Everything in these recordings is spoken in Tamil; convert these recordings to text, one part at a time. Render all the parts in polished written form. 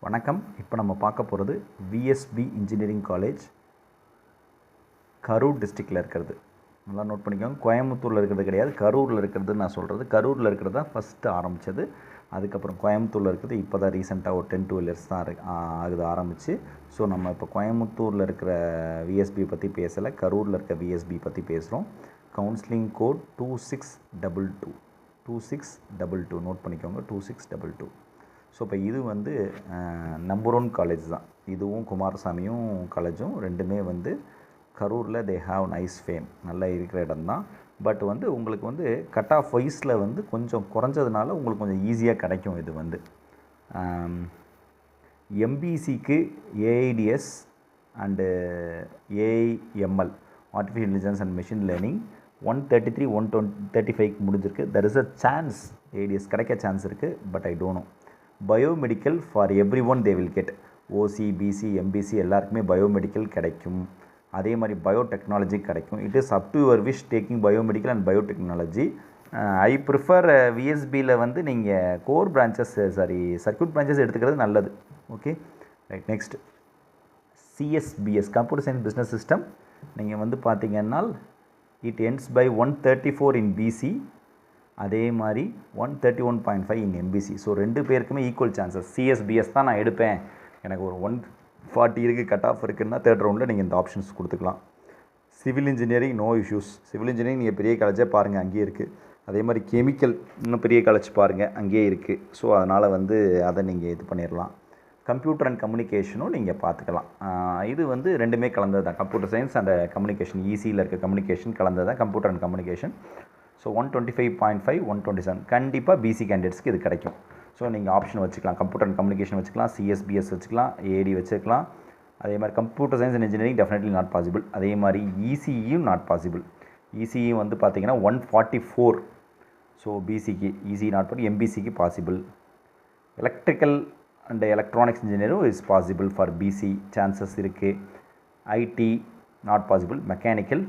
வணக்கம். இப்போ நம்ம பார்க்க போகிறது விஎஸ்பி இன்ஜினியரிங் காலேஜ் கரூர் டிஸ்ட்ரிக்டில் இருக்கிறது. நல்லா நோட் பண்ணிக்கோங்க. கோயம்புத்தூரில் இருக்கிறது கிடையாது, கரூரில் இருக்கிறது நான் சொல்கிறது. கரூரில் இருக்கிறது தான் ஃபஸ்ட்டு ஆரம்பித்தது. அதுக்கப்புறம் கோயம்புத்தூரில் இருக்கிறது இப்போ தான் ரீசெண்டாக ஒரு 10-12 இயர்ஸ் தான் ஆகுது ஆரம்பித்து. ஸோ நம்ம இப்போ கோயம்புத்தூரில் இருக்கிற விஎஸ்பி பற்றி பேசலை, கரூரில் இருக்க விஎஸ்பி பற்றி பேசுகிறோம். கவுன்சிலிங் கோட் 2622 2622 நோட் பண்ணிக்கோங்க. 2622. ஸோ இப்போ இது வந்து நம்பர் 1 காலேஜ் தான். இதுவும் குமாரசாமியும் காலேஜும் ரெண்டுமே வந்து கரூரில் தே ஹாவ் நைஸ் ஃபேம், நல்லா இருக்கிற இடம் தான். பட் வந்து உங்களுக்கு வந்து கட் ஆஃப் வைஸில் வந்து கொஞ்சம் குறைஞ்சதுனால உங்களுக்கு கொஞ்சம் ஈஸியாக கிடைக்கும். இது வந்து எம்பிசிக்கு AIDS and AIML artificial intelligence and machine learning 133 135 முடிஞ்சிருக்கு. There is a chance ADS கிடைக்க சான்ஸ் இருக்குது, but I don't know. Biomedical for every one they will get. OC, BC, MBC எல்லாருக்குமே பயோமெடிக்கல் கிடைக்கும். அதே மாதிரி பயோடெக்னாலஜி கிடைக்கும். It is up to your wish taking biomedical and biotechnology. I prefer விஎஸ்பியில் வந்து நீங்கள் கோர் பிரான்ச்சஸ் சர்க்யூட் பிரான்ச்சஸ் எடுத்துக்கிறது நல்லது. Okay right. Next CSBS computer science business system. நீங்கள் வந்து பார்த்தீங்கன்னா it ends by 134 in PC, அதே மாதிரி 131.5 இன் எம்பிசி. ஸோ ரெண்டு பேருக்குமே ஈக்குவல் சான்சஸ். சிஎஸ்பிஎஸ் தான் நான் எடுப்பேன், எனக்கு ஒரு 140 இருக்குது, கட் ஆஃப் இருக்குன்னா தேர்ட் ரவுண்டில் நீங்கள் இந்த ஆப்ஷன்ஸ் கொடுத்துக்கலாம். Civil engineering no issues. Civil engineering நீங்கள் பெரிய காலேஜே பாருங்கள், அங்கேயே இருக்குது. அதே மாதிரி கெமிக்கல் இன்னும் பெரிய காலேஜ் பாருங்கள், அங்கேயே இருக்குது. ஸோ அதனால் வந்து அதை நீங்கள் இது பண்ணிடலாம். கம்ப்யூட்டர் அண்ட் கம்யூனிகேஷனும் நீங்கள் பார்த்துக்கலாம். இது வந்து ரெண்டுமே கலந்தது தான். கம்ப்யூட்டர் சயின்ஸ் அண்ட் கம்யூனிகேஷன், ஈஸியில் இருக்க கம்யூனிகேஷன் கலந்தது தான் கம்ப்யூட்டர் அண்ட் கம்யூனிகேஷன். ஸோ 125.5 127 கண்டிப்பாக பிசி கேண்டிடேட்ஸ்க்கு இது கிடைக்கும். ஸோ நீங்கள் ஆப்ஷன் வச்சுக்கலாம். கம்ப்யூட்டர் அண்ட் கம்யூனிகேஷன் வச்சுக்கலாம், சிஎஸ்பிஎஸ் வச்சுக்கலாம், ஏடி வச்சுக்கலாம். அதே மாதிரி computer science and engineering definitely not possible. அதே மாதிரி இசிஇயும் நாட் பாசிபிள். இசிஇ வந்து பார்த்தீங்கன்னா 144. ஸோ பிசிக்கு ஈஸி நாட் பாசிபிள், எம்பிசிக்கு பாசிபிள். எலக்ட்ரிக்கல் அண்ட் எலக்ட்ரானிக்ஸ் இன்ஜினியரும் is possible for BC, chances இருக்குது. IT not possible, mechanical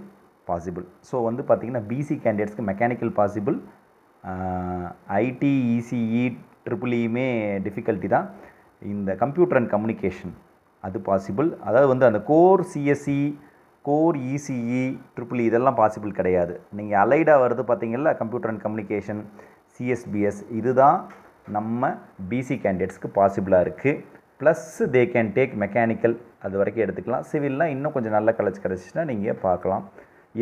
possible. So வந்து பார்த்திங்கன்னா பிசி கேண்டிடேட்ஸ்க்கு மெக்கானிக்கல் பாசிபிள், ஐடி, இசிஇ, ட்ரிபிள்இயுமே டிஃபிகல்ட்டி தான். இந்த கம்ப்யூட்டர் அண்ட் கம்யூனிகேஷன் அது பாசிபிள். அதாவது வந்து அந்த core CSC, core ECE, triple E இதெல்லாம் பாசிபிள் கிடையாது. நீங்கள் அலைடாக வருது பார்த்தீங்களா, கம்ப்யூட்டர் அண்ட் கம்யூனிகேஷன், சிஎஸ்பிஎஸ், இதுதான் நம்ம பிசி கேண்டிடேட்ஸ்க்கு பாசிபிளாக இருக்குது. Plus they can take mechanical, அது வரைக்கும் எடுத்துக்கலாம். சிவில்லாம் இன்னும் கொஞ்சம் நல்ல காலேஜ் கிடச்சிச்சின்னா நீங்கள் பார்க்கலாம்.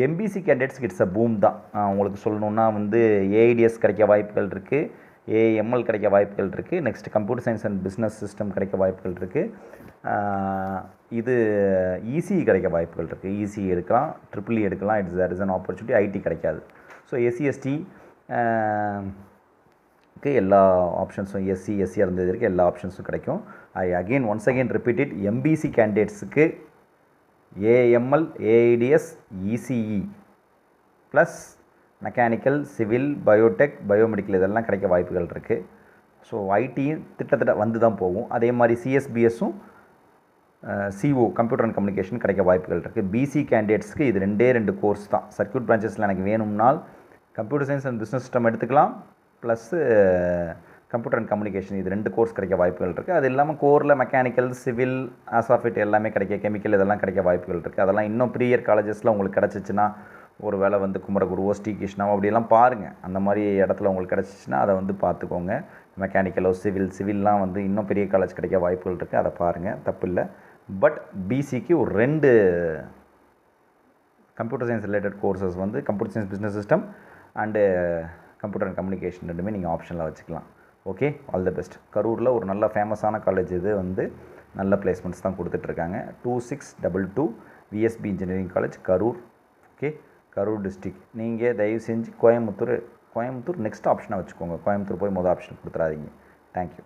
எம்பிசி கேண்டிடேட்ஸ்க்கு இட்ஸ் அ பூம் தான். உங்களுக்கு சொல்லணுன்னா வந்து ஏஐடிஎஸ் கிடைக்க வாய்ப்புகள் இருக்குது, ஏஎம்எல் கிடைக்க வாய்ப்புகள் இருக்குது. Next computer science and business system கிடைக்க வாய்ப்புகள் இருக்குது. இது இசிஇ கிடைக்க வாய்ப்புகள் இருக்குது. இசிஇ எடுக்கலாம், ட்ரிபிள்இ எடுக்கலாம். There is an opportunity. IT கிடைக்காது. ஸோ எஸ்சி எஸ்டிக்கு எல்லா ஆப்ஷன்ஸும், எஸ்சியாக இருந்தது இருக்குது, எல்லா ஆப்ஷன்ஸும் கிடைக்கும். Once again repeat it, MBC கேண்டிடேட்ஸுக்கு AML, AIDS, ECE plus mechanical, civil, biotech, biomedical இதெல்லாம் கிடைக்க வாய்ப்புகள் இருக்குது. ஸோ ஐடியும் திட்டத்தட்ட வந்து தான் போகும். அதே மாதிரி சிஎஸ்பிஎஸும் சிஓ கம்ப்யூட்டர் அண்ட் கம்யூனிகேஷன் கிடைக்க வாய்ப்புகள் இருக்குது. பிசி கேண்டிடேட்ஸ்க்கு இது ரெண்டு கோர்ஸ் தான். சர்க்யூட் பிரான்ச்சஸில் எனக்கு வேணும்னால் computer science and business system எடுத்துக்கலாம், ப்ளஸ்ஸு கம்ப்யூட்டர் அண்ட் கம்யூனிகேஷன் இது 2 கோர்ஸ் கிடைக்க வாய்ப்புகள் இருக்குது. அது இல்லாமல் கோரில் மெக்கானிக்கல், சிவில், ஆசாஃபிட் எல்லாமே கிடைக்க, கெமிக்கல் இதெல்லாம் கிடைக்க வாய்ப்புகள் இருக்குது. அதெல்லாம் இன்னும் ப்ரீயர் காலேஜஸில் உங்களுக்கு கிடச்சிச்சின்னா, ஒரு வேளை வந்து குமரகுருவோ, ஸ்ரீ கிருஷ்ணாவோ அப்படியெல்லாம் பாருங்கள். அந்த மாதிரி இடத்துல உங்களுக்கு கிடச்சிச்சின்னா அதை வந்து பார்த்துக்கோங்க. மெக்கானிக்கலோ, சிவில்லாம் வந்து இன்னும் பெரிய காலேஜ் கிடைக்க வாய்ப்புகள் இருக்குது, அதை பாருங்கள், தப்பு இல்லை. பட் பிசிக்கு ஒரு 2 கம்ப்யூட்டர் சயின்ஸ் ரிலேட்டட் கோர்சஸ் வந்து computer science business system and computer and communication ரெண்டுமே நீங்கள் ஆப்ஷனில் வச்சுக்கலாம். Okay, all the best. கரூரில் ஒரு நல்ல ஃபேமஸான காலேஜ், இது வந்து நல்ல பிளேஸ்மெண்ட்ஸ் தான் கொடுத்துட்ருக்காங்க. 2622 VSB engineering college, Karur. Okay, Karur district. நீங்கள் தயவு செஞ்சு கோயம்புத்தூர் நெக்ஸ்ட் ஆப்ஷனை வச்சுக்கோங்க. கோயம்புத்தூர் போய் மொதல் ஆப்ஷன் கொடுத்துறாதீங்க. தேங்க்யூ.